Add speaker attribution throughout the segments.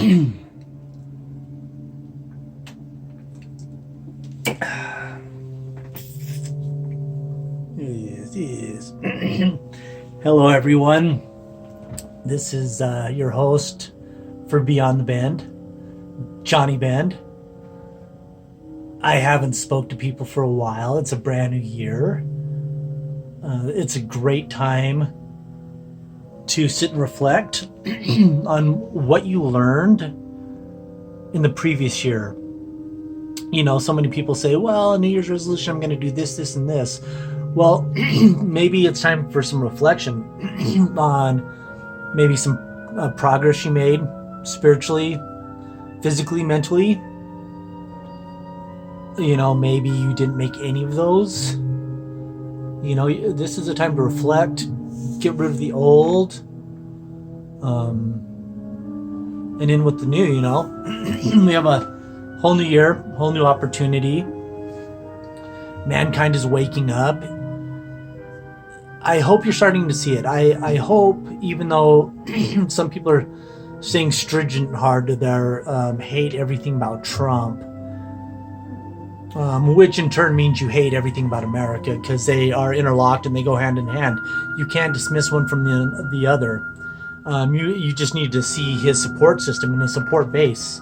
Speaker 1: Yes. Hello, everyone. This is your host for Beyond the Bend, Johnny Bend. I haven't spoke to people for a while. It's a brand new year. It's a great time to sit and reflect on what you learned in the previous year. You know, so many people say, well, a New Year's resolution, I'm going to do this, this, and this. Well, maybe it's time for some reflection on maybe some progress you made spiritually, physically, mentally. You know, maybe you didn't make any of those. You know, this is a time to reflect, get rid of the old, and in with the new, you know. We have a whole new year, whole new opportunity. Mankind is waking up. I hope you're starting to see it. I hope, even though some people are staying stringent and hard to their hate everything about Trump, which in turn means you hate everything about America, because they are interlocked and they go hand in hand. You can't dismiss one from the other. You just need to see his support system and his support base.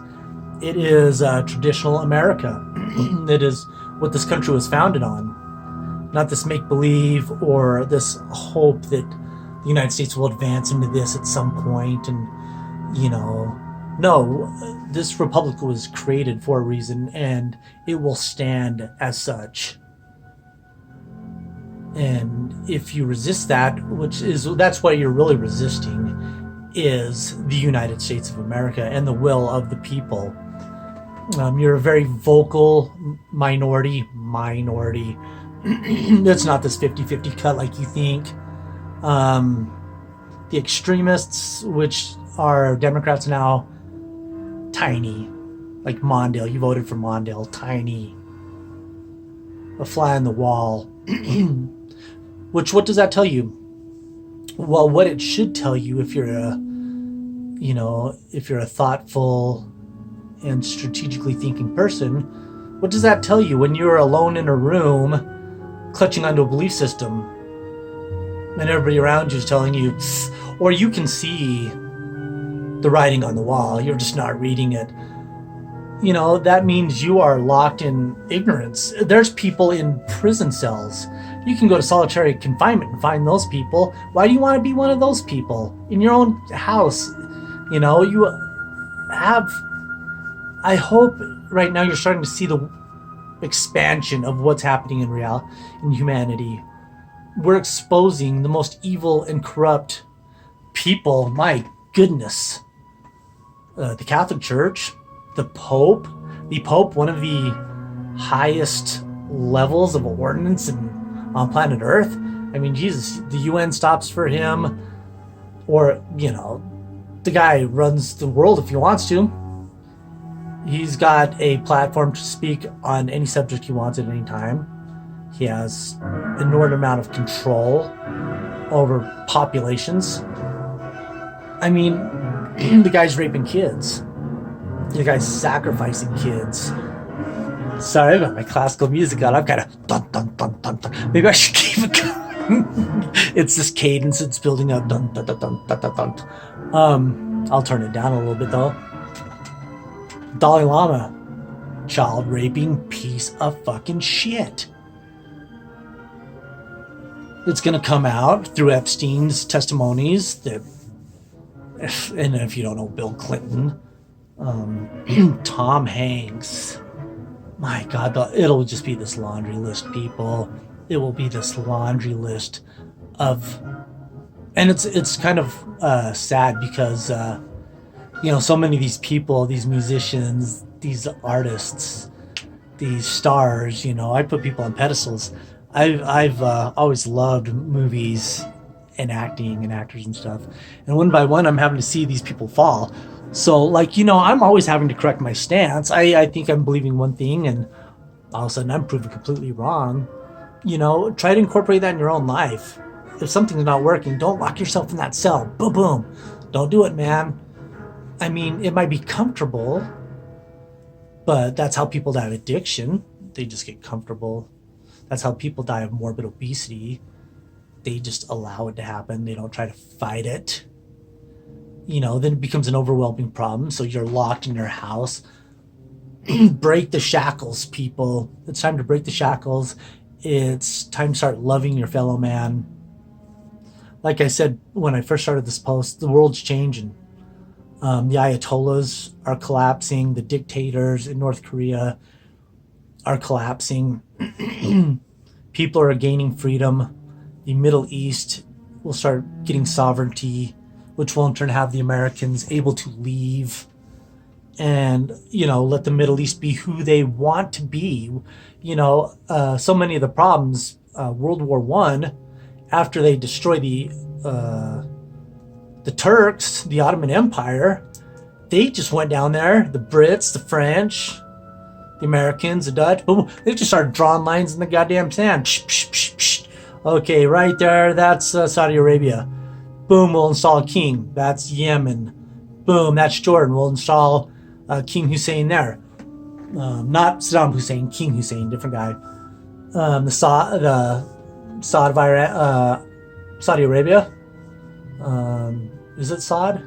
Speaker 1: It is traditional America. It is what this country was founded on. Not this make-believe or this hope that the United States will advance into this at some point. And, you know, no, this republic was created for a reason, and it will stand as such. And if you resist that, that's what you're really resisting, is the United States of America and the will of the people. You're a very vocal minority. It's not this 50-50 cut like you think. The extremists, which are Democrats now, tiny. Like Mondale, you voted for Mondale, tiny. A fly on the wall. Which, what does that tell you? Well, what it should tell you, if you're a thoughtful and strategically thinking person, what does that tell you when you're alone in a room clutching onto a belief system and everybody around you is telling you, or you can see the writing on the wall, you're just not reading it? You know, that means you are locked in ignorance. There's people in prison cells. You can go to solitary confinement and find those people. Why do you want to be one of those people in your own house? You know, you have, I hope right now you're starting to see the expansion of what's happening in humanity. We're exposing the most evil and corrupt people. My goodness. The Catholic Church, the Pope, one of the highest levels of ordinance on planet Earth. I mean, Jesus, the UN stops for him, or, you know, the guy runs the world if he wants to. He's got a platform to speak on any subject he wants at any time. He has an inordinate amount of control over populations. I mean, the guy's raping kids. The guy's sacrificing kids. Sorry, I've got my classical music on. I've got a dun dun dun dun dun. Maybe I should keep it going. It's this cadence. It's building up. Dun dun dun dun dun dun dun. I'll turn it down a little bit though. Dalai Lama, child raping piece of fucking shit. It's gonna come out through Epstein's testimonies that, and if you don't know Bill Clinton, Tom Hanks, my God, it'll just be this laundry list, people. It will be this laundry list of, and it's kind of sad because you know, so many of these people, these musicians, these artists, these stars, you know, I put people on pedestals. I've always loved movies and acting and actors and stuff. And one by one, I'm having to see these people fall. So, like, you know, I'm always having to correct my stance. I think I'm believing one thing, and all of a sudden I'm proven completely wrong. You know, try to incorporate that in your own life. If something's not working, don't lock yourself in that cell. Boom, boom. Don't do it, man. I mean, it might be comfortable, but that's how people die of addiction. They just get comfortable. That's how people die of morbid obesity. They just allow it to happen. They don't try to fight it. Then it becomes an overwhelming problem. So you're locked in your house. Break the shackles, people. It's time to break the shackles. It's time to start loving your fellow man. Like I said when I first started this post, the world's changing. The Ayatollahs are collapsing. The dictators in North Korea are collapsing. People are gaining freedom. The Middle East will start getting sovereignty, which will in turn have the Americans able to leave and, let the Middle East be who they want to be. So many of the problems, World War One, after they destroy the Turks, the Ottoman Empire, they just went down there. The Brits, the French, the Americans, the Dutch, boom, they just started drawing lines in the goddamn sand. Psh, psh, psh, psh. Okay, right there, that's Saudi Arabia. Boom, we'll install a king. That's Yemen. Boom, that's Jordan. We'll install King Hussein there. Not Saddam Hussein, King Hussein, different guy. Saudi Arabia. Is it Saud?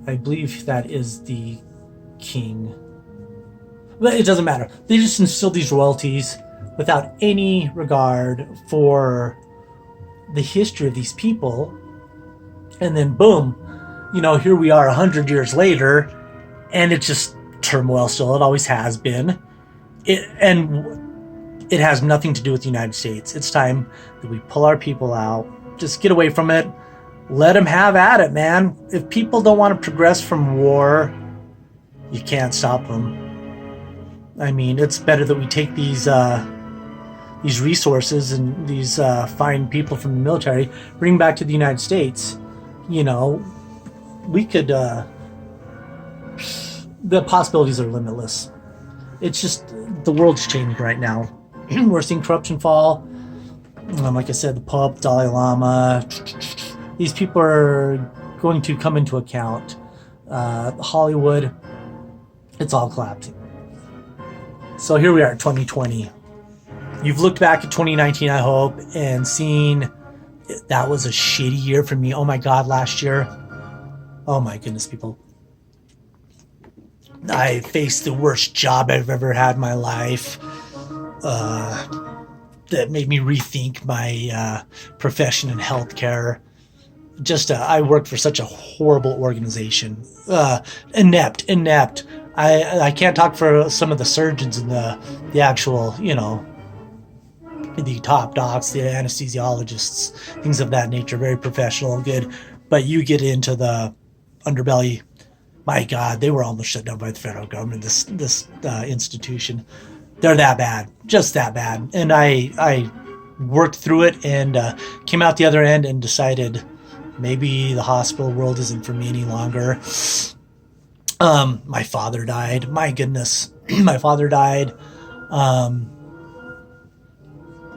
Speaker 1: I believe that is the king. But it doesn't matter. They just instilled these royalties without any regard for the history of these people. And then boom, here we are 100 years later, and it's just turmoil still. It always has been. It has nothing to do with the United States. It's time that we pull our people out. Just get away from it. Let them have at it, man. If people don't want to progress from war, you can't stop them. I mean, it's better that we take these resources and these fine people from the military, bring back to the United States. We could. The possibilities are limitless. It's just the world's changing right now. We're seeing corruption fall. Like I said, the Pope, Dalai Lama. These people are going to come into account. Hollywood, it's all collapsing. So here we are, 2020. You've looked back at 2019, I hope, and seen that was a shitty year for me. Oh my God, last year. Oh my goodness, people. I faced the worst job I've ever had in my life. That made me rethink my profession in healthcare. I worked for such a horrible organization. Inept. I can't talk for some of the surgeons and the actual, the top docs, the anesthesiologists, things of that nature, very professional and good. But you get into the underbelly, my God, they were almost shut down by the federal government, this institution. They're that bad, just that bad. And I worked through it and came out the other end and decided maybe the hospital world isn't for me any longer. My father died. My goodness, my father died. I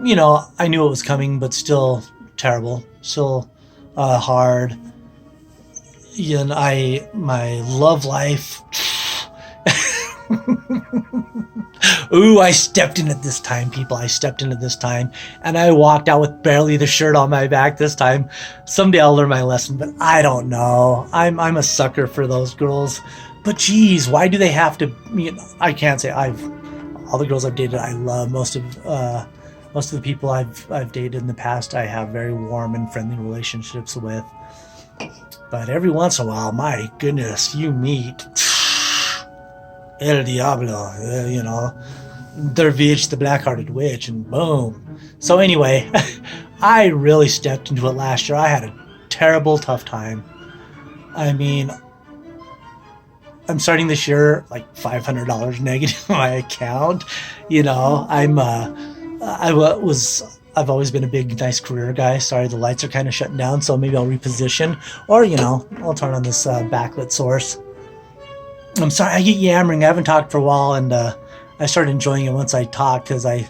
Speaker 1: knew it was coming, but still terrible, still hard. And my love life. Ooh, I stepped in at this time, people. I stepped in at this time, and I walked out with barely the shirt on my back this time. Someday I'll learn my lesson, but I don't know. I'm a sucker for those girls. But geez, why do they have to? I can't say all the girls I've dated I love. Most of the people I've dated in the past I have very warm and friendly relationships with. But every once in a while, my goodness, you meet El Diablo, Dervish, the black-hearted witch, and boom. So anyway, I really stepped into it last year. I had a terrible, tough time. I mean, I'm starting this year like $500 negative on my account. I've always been a big, nice career guy. Sorry, the lights are kind of shutting down, so maybe I'll reposition. Or, I'll turn on this backlit source. I'm sorry, I get yammering. I haven't talked for a while, and I started enjoying it once I talk because I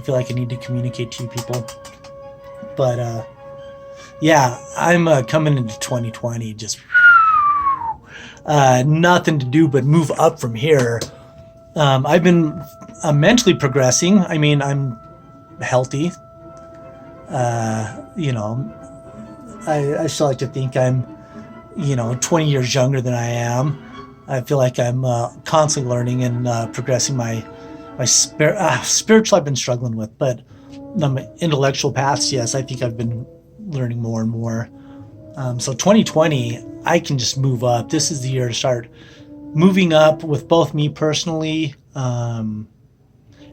Speaker 1: feel like I need to communicate to you people. But, yeah, I'm coming into 2020 just nothing to do but move up from here. I've been mentally progressing. I mean, I'm healthy. You know, I still like to think I'm, 20 years younger than I am. I feel like I'm constantly learning and progressing my spiritual I've been struggling with, but my intellectual paths, yes, I think I've been learning more and more. So 2020, I can just move up. This is the year to start moving up with both me personally, and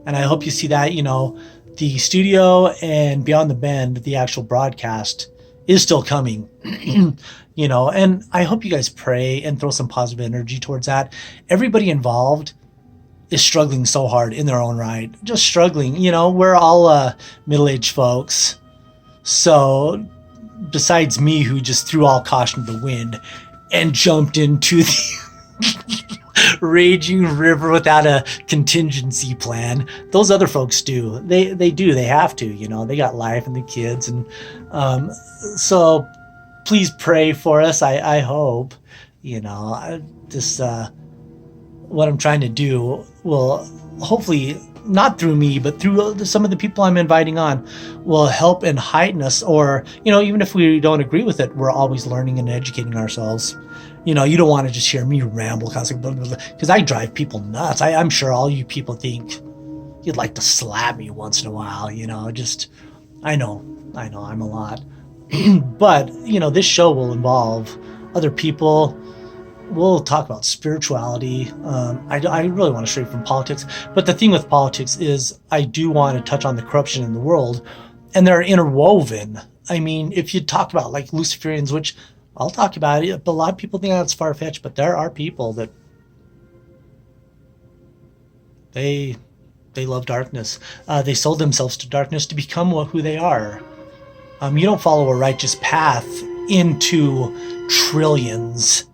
Speaker 1: I hope you see that, the studio and Beyond the Bend, the actual broadcast is still coming, and I hope you guys pray and throw some positive energy towards that. Everybody involved is struggling so hard in their own right, just struggling. We're all middle-aged folks. So besides me, who just threw all caution to the wind and jumped into the raging river without a contingency plan, those other folks do. They do. They have to. They got life and the kids, and so please pray for us. I hope. This what I'm trying to do will hopefully, not through me, but through some of the people I'm inviting on, will help and heighten us. Or, even if we don't agree with it, we're always learning and educating ourselves. You don't want to just hear me ramble because I drive people nuts. I'm sure all you people think you'd like to slap me once in a while. I know I'm a lot. But, this show will involve other people. We'll talk about spirituality. I really want to stray from politics. But the thing with politics is I do want to touch on the corruption in the world. And they're interwoven. I mean, if you talk about like Luciferians, which I'll talk about it, but a lot of people think that's far-fetched. But there are people that they love darkness. They sold themselves to darkness to become who they are. You don't follow a righteous path into trillions.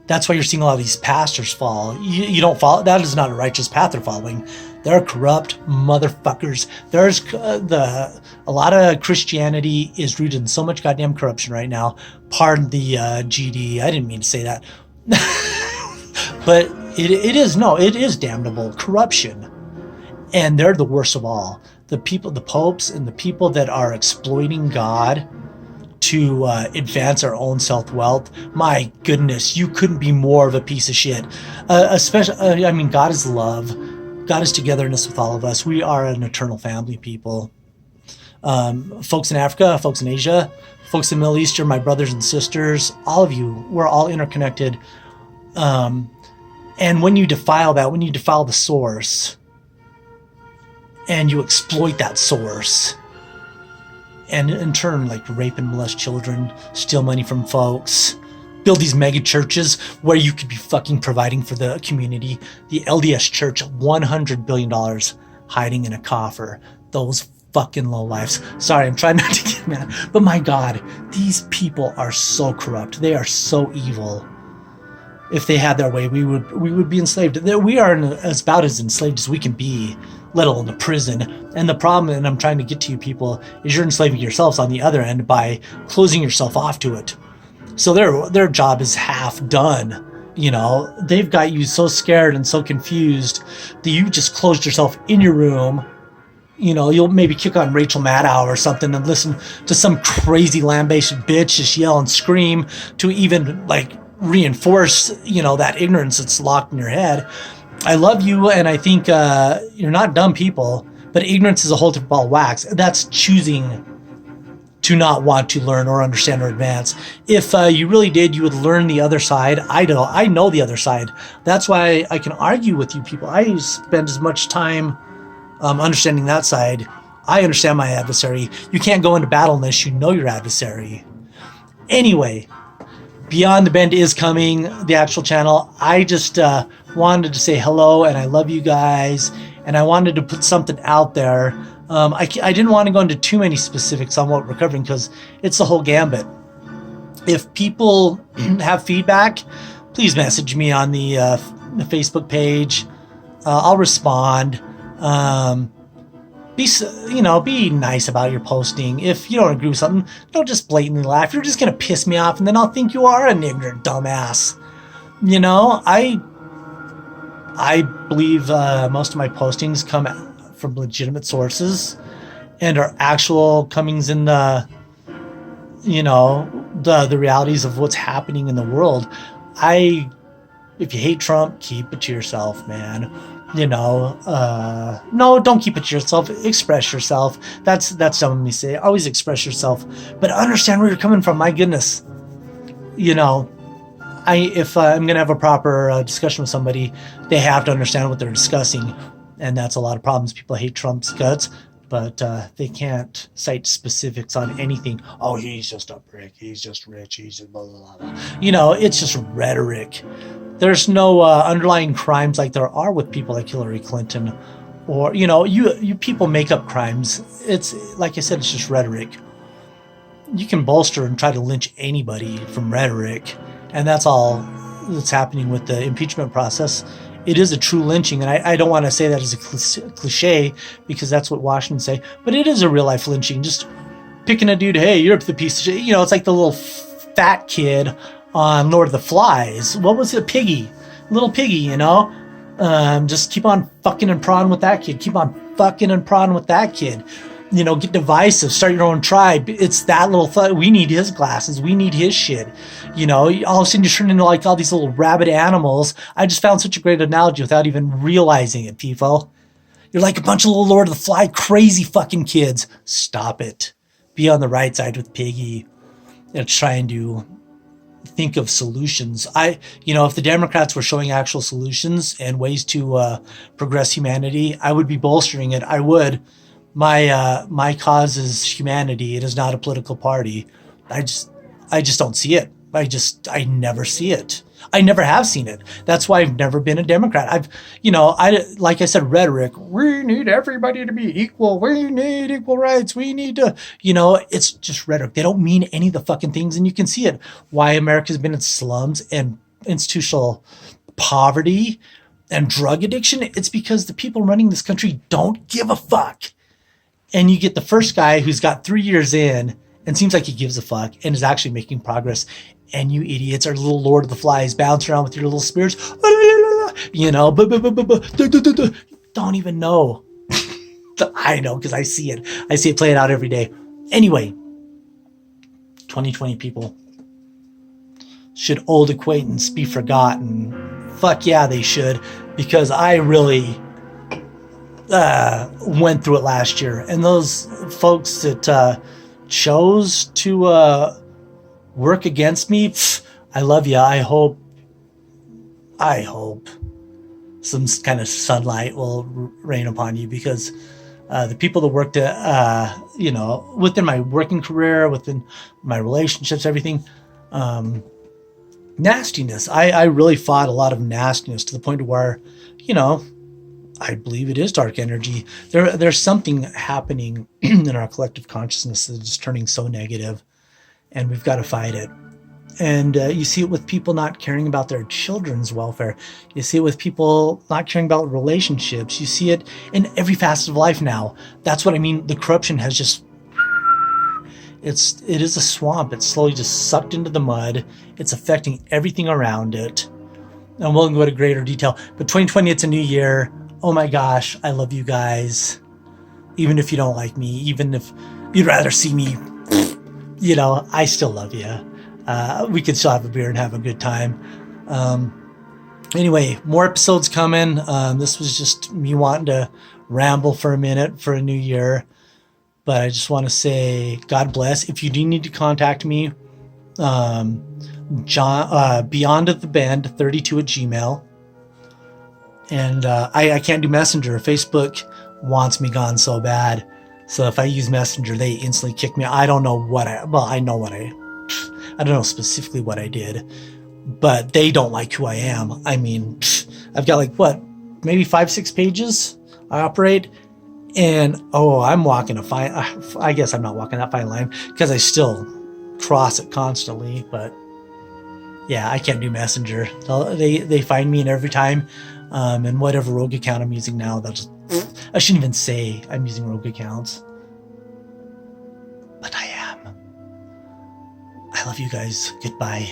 Speaker 1: That's why you're seeing a lot of these pastors fall. You don't follow. That is not a righteous path they're following. They're corrupt motherfuckers. There's a lot of Christianity is rooted in so much goddamn corruption right now. Pardon the GD. I didn't mean to say that. But it is damnable corruption. And they're the worst of all. The people, the popes and the people that are exploiting God to advance their own self-wealth. My goodness, you couldn't be more of a piece of shit. Especially, God is love. God is togetherness with all of us. We are an eternal family, people. Folks in Africa, folks in Asia, folks in the Middle East, you're my brothers and sisters. All of you, we're all interconnected. And when you defile that, when you defile the source, and you exploit that source, and in turn, like, rape and molest children, steal money from folks, build these mega churches where you could be fucking providing for the community. The LDS Church, $100 billion hiding in a coffer. Those fucking lowlifes. Sorry, I'm trying not to get mad. But my God, these people are so corrupt. They are so evil. If they had their way, we would be enslaved. We are about as enslaved as we can be, let alone the prison. And the problem, and I'm trying to get to you people, is you're enslaving yourselves on the other end by closing yourself off to it. So their job is half done. They've got you so scared and so confused that you just closed yourself in your room. You'll maybe kick on Rachel Maddow or something and listen to some crazy lambasted bitch just yell and scream to even reinforce, that ignorance that's locked in your head. I love you, and I think you're not dumb people, but ignorance is a whole different ball of wax. That's choosing to not want to learn or understand or advance. If you really did, you would learn the other side. I know the other side. That's why I can argue with you people. I spend as much time understanding that side. I understand my adversary. You can't go into battle unless you know your adversary. Anyway, Beyond the Bend is coming, the actual channel. I just wanted to say hello, and I love you guys, and I wanted to put something out there. I didn't want to go into too many specifics on what we're covering because it's the whole gambit. If people have feedback, please message me on the Facebook page. I'll respond. Be nice about your posting. If you don't agree with something, don't just blatantly laugh. You're just gonna piss me off, and then I'll think you are an ignorant dumbass. You know, I believe most of my postings come from legitimate sources and are actual comings in the, you know, the realities of what's happening in the world. I If you hate Trump, keep it to yourself, man. You know, no, don't keep it to yourself. Express yourself. That's dumb of me to say. Always express yourself, but understand where you're coming from. My goodness, you know, if I'm gonna have a proper discussion with somebody, they have to understand what they're discussing, and that's a lot of problems. People hate Trump's guts, but they can't cite specifics on anything. Oh, he's just a prick. He's just rich. He's just blah blah blah. You know, it's just rhetoric. There's no underlying crimes like there are with people like Hillary Clinton, or you know, you people make up crimes. It's like I said, it's just rhetoric. You can bolster and try to lynch anybody from rhetoric, and that's all that's happening with the impeachment process. It is a true lynching, and I don't want to say that as a cliche because that's what Washington say, but it is a real life lynching. Just picking a dude, hey, you're the piece of shit. You know, it's like the little fat kid on Lord of the Flies. What was it, Piggy? Little Piggy, you know? Just keep on fucking and prawning with that kid. Keep on fucking and prawning with that kid. You know, get divisive, start your own tribe. It's that little we need his glasses. We need his shit. You know, all of a sudden you turn into like all these little rabid animals. I just found such a great analogy without even realizing it, people. You're like a bunch of little Lord of the Fly crazy fucking kids. Stop it. Be on the right side with Piggy and trying to think of solutions. You know, if the Democrats were showing actual solutions and ways to progress humanity, I would be bolstering it. I would. My cause is humanity. It is not a political party. I just don't see it. I never see it. I never have seen it. That's why I've never been a Democrat. Like I said, rhetoric. We need everybody to be equal. We need equal rights. We need to, you know, it's just rhetoric. They don't mean any of the fucking things. And you can see it. Why America's been in slums and institutional poverty and drug addiction. It's because the people running this country don't give a fuck. And you get the first guy who's got 3 years in and seems like he gives a fuck and is actually making progress. And you idiots are little Lord of the Flies bouncing around with your little spears. You know, don't even know. I know because I see it. I see it playing out every day. Anyway, 2020 people. Should old acquaintance be forgotten? Fuck yeah, they should. Because I really went through it last year, and those folks that chose to work against me, I love you. I hope some kind of sunlight will rain upon you, because the people that worked you know, within my working career, within my relationships, everything, nastiness. I really fought a lot of nastiness to the point where, you know, I believe it is dark energy. There's something happening in our collective consciousness that is turning so negative, and we've got to fight it. And you see it with people not caring about their children's welfare. You see it with people not caring about relationships. You see it in every facet of life now. That's what I mean. The corruption has just, it is a swamp. It's slowly just sucked into the mud. It's affecting everything around it. And we'll go into greater detail. But 2020, it's a new year. Oh my gosh, I love you guys. Even if you don't like me, even if you'd rather see me, you know, I still love you. We can still have a beer and have a good time. Anyway, more episodes coming. This was just me wanting to ramble for a minute for a new year. But I just want to say, God bless. If you do need to contact me, John, Beyond of the Bend 32 at Gmail. And I can't do Messenger. Facebook wants me gone so bad. So if I use Messenger, they instantly kick me. I don't know what I don't know specifically what I did, but they don't like who I am. I mean, I've got like, maybe 5-6 pages I operate. And, I'm walking a fine, I guess I'm not walking that fine line because I still cross it constantly. But yeah, I can't do Messenger. They find me in every time. And whatever rogue account I'm using now, I shouldn't even say I'm using rogue accounts. But I am. I love you guys. Goodbye.